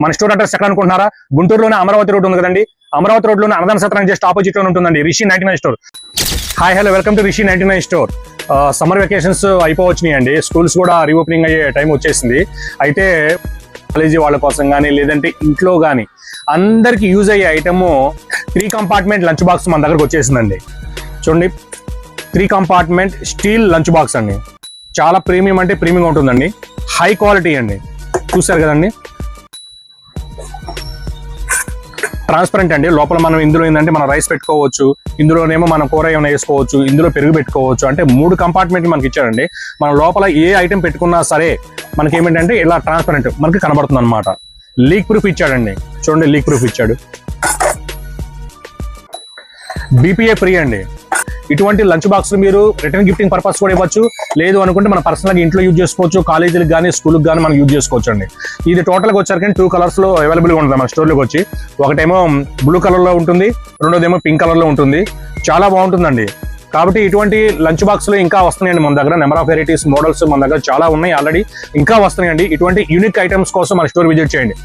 మన store address ఎక్కడ అనుకుంటున్నారా? గుంటూరులోనే అమరావతి రోడ్ ఉంది కదండి. అమరావతి రోడ్ లోనే అన్నదాన సత్రం జస్ట్ ఆపోజిట్ లో ఉంటుందండి Rishi 99 store. Hi hello, welcome to Rishi 99 store. Summer vacations అయిపోవచ్చినాయండి. స్కూల్స్ కూడా రీఓపెనింగ్ అయ్యే టైం వచ్చేసింది. అయితే కాలేజీ వాళ్ళ కోసం కానీ లేదంటే ఇంట్లో కానీ అందరికి యూజ్ అయ్యే ఐటమ్ 3 కంపార్ట్మెంట్ లంచ్ బాక్స్ మన దగ్గరకు వచ్చేసిందండి. చూడండి, 3 కంపార్ట్మెంట్ స్టీల్ లంచ్ బాక్స్ అండి. చాలా ప్రీమియం అంటే ప్రీమియం ఉంటుందండి. హై క్వాలిటీ అండి. చూసారు కదండి, ట్రాన్స్పరెంట్ అండి. లోపల మనం ఇందులో ఏంటంటే మనం రైస్ పెట్టుకోవచ్చు, ఇందులోనేమో మనం కూర ఏమైనా వేసుకోవచ్చు, ఇందులో పెరుగు పెట్టుకోవచ్చు. అంటే 3 కంపార్ట్మెంట్లు మనకి ఇచ్చారండి. మనం లోపల ఏ ఐటెం పెట్టుకున్నా సరే మనకి ఏమిటంటే ఇలా ట్రాన్స్పరెంట్ మనకి కనబడుతుంది అనమాట. లీక్ ప్రూఫ్ ఇచ్చాడండి. చూడండి, లీక్ ప్రూఫ్ ఇచ్చాడు. BPA ఫ్రీ అండి. ఇటువంటి లంచ్ బాక్స్ మీరు రిటర్న్ గిఫ్టింగ్ పర్పస్ కూడా ఇవ్వచ్చు. లేదు అనుకుంటే మన పర్సనల్ గా ఇంట్లో యూజ్ చేసుకోవచ్చు, కాలేజీలకు కానీ స్కూల్కి కానీ మనం యూజ్ చేసుకోవచ్చు అండి. ఇది టోటల్గా వచ్చారు 2 కలర్స్ లో అవైలబుల్గా ఉంటుంది మన స్టోర్లోకి వచ్చి. ఒకటేమో బ్లూ కలర్ లో ఉంటుంది, రెండోదేమో పింక్ కలర్ లో ఉంటుంది. చాలా బాగుంటుందండి. కాబట్టి ఇటువంటి లంచ్ బాక్స్ లో ఇంకా వస్తున్నాయండి మన దగ్గర. నెంబర్ ఆఫ్ వెరైటీస్ మోడల్స్ మన దగ్గర చాలా ఉన్నాయి ఆల్రెడీ, ఇంకా వస్తున్నాయండి. ఇటువంటి యూనిక్ ఐటమ్స్ కోసం మన స్టోర్ విజిట్ చేయండి.